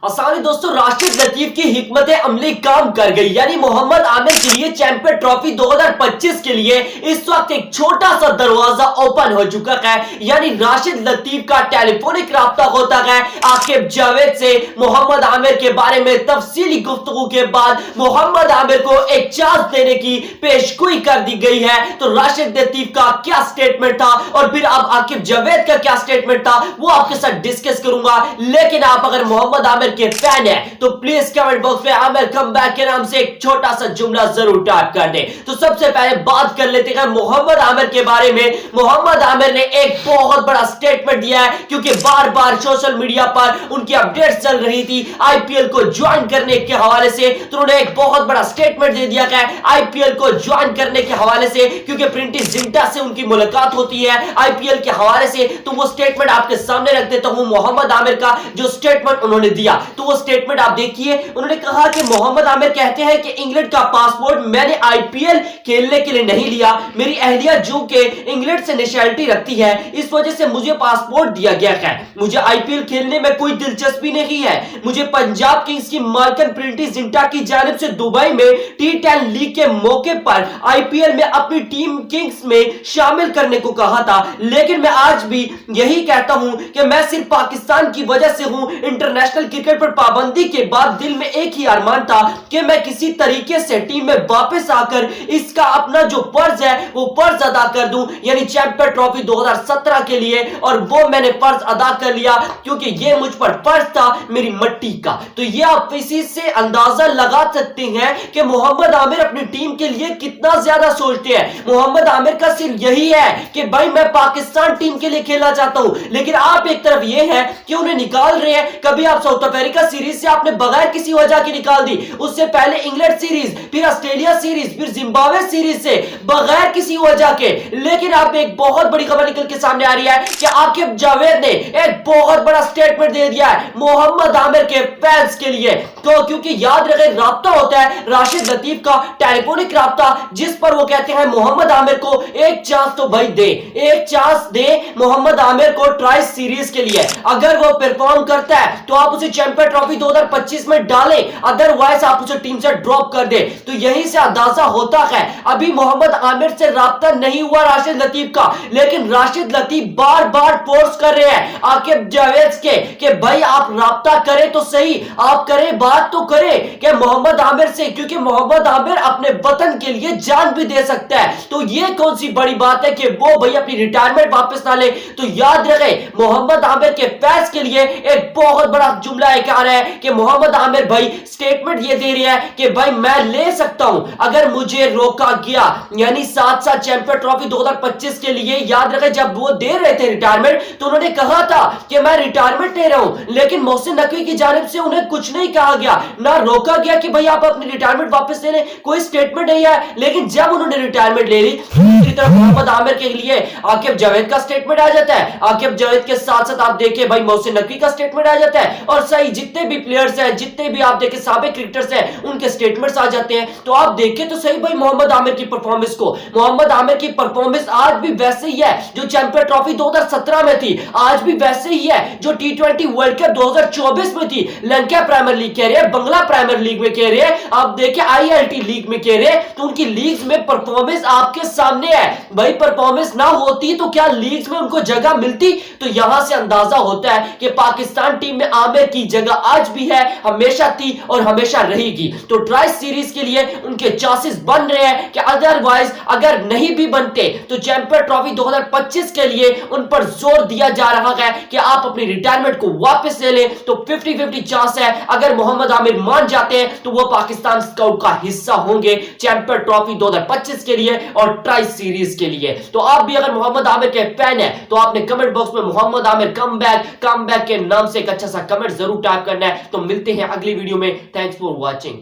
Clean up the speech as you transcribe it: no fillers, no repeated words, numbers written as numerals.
आसानी दोस्तों, राशिद लतीफ की हिकमत अमली काम कर गई। यानी मोहम्मद आमिर के लिए चैंपियन ट्रॉफी 2025 के लिए इस वक्त एक छोटा सा दरवाजा ओपन हो चुका है। यानी राशिद लतीफ का टेलीफोनिक राब्ता होता है आकिब जावेद से। मोहम्मद आमिर के बारे में तफसीली गुफ्तगू के बाद मोहम्मद आमिर को एक चांस देने की पेशगोई कर दी गई है। तो राशिद लतीफ का क्या स्टेटमेंट था और फिर अब आकिब जावेद का क्या स्टेटमेंट था वो आपके साथ डिस्कस करूंगा। लेकिन आप अगर मोहम्मद आमिर के फैन है तो प्लीज कमेंट बॉक्स में आमिर कम बैक के नाम से एक छोटा सा जुमला जरूर टाइप कर दे। तो सबसे पहले बात कर लेते हैं मोहम्मद आमिर के बारे में। मोहम्मद आमिर ने एक बहुत बड़ा स्टेटमेंट दिया है क्योंकि बार बार सोशल मीडिया पर उनकी अपडेट्स चल रही थी आईपीएल को ज्वाइन करने के हवाले से। तो उन्होंने एक बहुत बड़ा स्टेटमेंट दे दिया है आईपीएल को ज्वाइन करने के हवाले से, क्योंकि प्रिंटी जिंटा से उनकी मुलाकात होती है आईपीएल के हवाले से। तो वो स्टेटमेंट आपके सामने रख देता हूं। मोहम्मद आमिर का जो स्टेटमेंट उन्होंने दिया तो वो स्टेटमेंट आप देखिए। उन्होंने कहा कि मोहम्मद आमिर कहते हैं कि इंग्लैंड का पासपोर्ट मैंने आईपीएल खेलने के लिए नहीं लिया। मेरी अहलिया जो कि इंग्लैंड से नेशनलिटी रखती है इस वजह से मुझे पासपोर्ट दिया गया है। मुझे आईपीएल खेलने में कोई दिलचस्पी नहीं है। मुझे पंजाब किंग्स की मालकन प्रिंटी जिंटा की जानिब से दुबई में T10 लीग के मौके पर आईपीएल में अपनी टीम किंग्स में शामिल करने को कहा था। लेकिन मैं आज भी यही कहता हूं कि मैं सिर्फ पाकिस्तान की वजह से हूं। इंटरनेशनल क्रिकेट पर पाबंदी के बाद दिल में एक ही अरमान था कि मैं किसी तरीके से टीम में वापस आकर इसका अपना जो फर्ज है वो फर्ज अदा कर दूं, यानी चैंपियन ट्रॉफी 2017 के लिए। और वो मैंने फर्ज अदा कर लिया क्योंकि ये मुझ पर फर्ज था मेरी मट्टी का। तो ये आप इसी से अंदाजा लगा सकते हैं कि मोहम्मद आमिर अपनी टीम के लिए कितना ज्यादा सोचते हैं। मोहम्मद आमिर का सिर्फ यही है कि भाई मैं पाकिस्तान टीम के लिए खेलना चाहता हूं। लेकिन आप एक तरफ ये है कि उन्हें निकाल रहे हैं। कभी आप साउथ अफ्रीका सीरीज से आपने बगैर किसी वजह की निकाल दी, उससे पहले इंग्लैंड सीरीज, फिर ऑस्ट्रेलिया सीरीज, फिर जिम्बाब्वे सीरीज से बगैर किसी वजह के। लेकिन आप एक बहुत बड़ी खबर निकल के सामने आ रही है कि आकिब जावेद ने एक बहुत बड़ा स्टेटमेंट दे दिया है मोहम्मद आमिर के फैंस के लिए। तो क्योंकि याद रखें राब्ता होता है राशिद लतीफ का टेलीफोनिक राब्ता, जिस पर वो कहते हैं मोहम्मद आमिर को एक चांस तो भाई दे, एक चांस दे मोहम्मद आमिर को ट्राई सीरीज के लिए। अगर वो परफॉर्म करता है तो आप उसे चैंपियन ट्रॉफी 2025 में डालें, अदरवाइज आप उसे टीम से ड्रॉप कर दे। तो यहीं से अंदाजा होता है अभी मोहम्मद आमिर से राब्ता नहीं हुआ राशिद लतीफ का, लेकिन राशिद लतीफ बार बार फोर्स कर रहे हैं आकिब जावेद के कि भाई आप राब्ता करें तो सही, आप करें बात तो करें कि मोहम्मद आमिर से, क्योंकि मोहम्मद आमिर अपने वतन के लिए जान भी दे सकता है। तो ये कौन सी बड़ी बात है कि वो भाई अपनी रिटायरमेंट वापस ना ले। तो याद रखें मोहम्मद आमिर के फैंस के लिए एक बहुत बड़ा जुमला एक आ रहा है कि मोहम्मद आमिर भाई स्टेटमेंट ये दे रहा है कि भाई मैं ले सकता हूं अगर मुझे रोका गया। यानी साथ साथ चैंपियन ट्रॉफी 2025 के लिए याद रखें जब वो दे रहे थे रिटायरमेंट तो उन्होंने कहा था कि मैं रिटायरमेंट ले रहा हूं, लेकिन मोहसिन नकवी की जानिब से उन्हें कुछ नहीं कहा गया, ना रोका गया कि भाई आप अपनी रिटायरमेंट वापस ले लें, कोई स्टेटमेंट नहीं है। लेकिन जब उन्होंने रिटायरमेंट ले ली दूसरी तरफ मोहम्मद आमिर के लिए आकिब जावेद का स्टेटमेंट आ जाता है। आकिब जावेद के साथ साथ आप देखिए भाई मोहसिन नकवी का स्टेटमेंट आ जाता है और सही जितने भी प्लेयर्स हैं, जितने भी आप देखें साबिक क्रिकेटर्स हैं, उनके स्टेटमेंट्स आ जाते हैं। तो आप देखें तो सही भाई मोहम्मद आमिर की परफॉर्मेंस को, मोहम्मद आमिर की परफॉर्मेंस आज भी वैसे ही है जो चैंपियन ट्रॉफी 2017 में थी, आज भी वैसे ही है जो T20 वर्ल्ड कप 2024 में थी। लंका प्रीमियर लीग कह रहे हैं, बंगला प्रीमियर लीग में कह रहे हैं, आप देखें ILT लीग में कह रहे हैं। तो उनकी लीग्स में परफॉर्मेंस आपके सामने है भाई। परफॉर्मेंस ना होती तो क्या लीग्स में उनको जगह मिलती? तो यहां से अंदाजा होता है कि पाकिस्तान टीम में आमिर की जगह आज भी है, हमेशा थी और हमेशा रहेगी। तो ट्राई सीरीज के लिए उनके चांसेस बन रहे हैं कि अदरवाइज अगर नहीं भी बनते तो चैंपियन ट्रॉफी 2025 के लिए उन पर जोर दिया जा रहा है कि आप अपनी रिटायरमेंट को वापस ले लें। तो 50-50 चांस है अगर मोहम्मद आमिर मान जाते हैं तो वो पाकिस्तान स्क्वाड का हिस्सा होंगे चैंपियन ट्रॉफी 2025 के लिए और ट्राई सीरीज के लिए। तो आप भी अगर मोहम्मद आमिर के फैन है तो आपने कमेंट बॉक्स में मोहम्मद आमिर कम बैक के नाम से एक अच्छा सा कमेंट जरूर टाइप करना है। तो मिलते हैं अगली वीडियो में। Thanks for watching.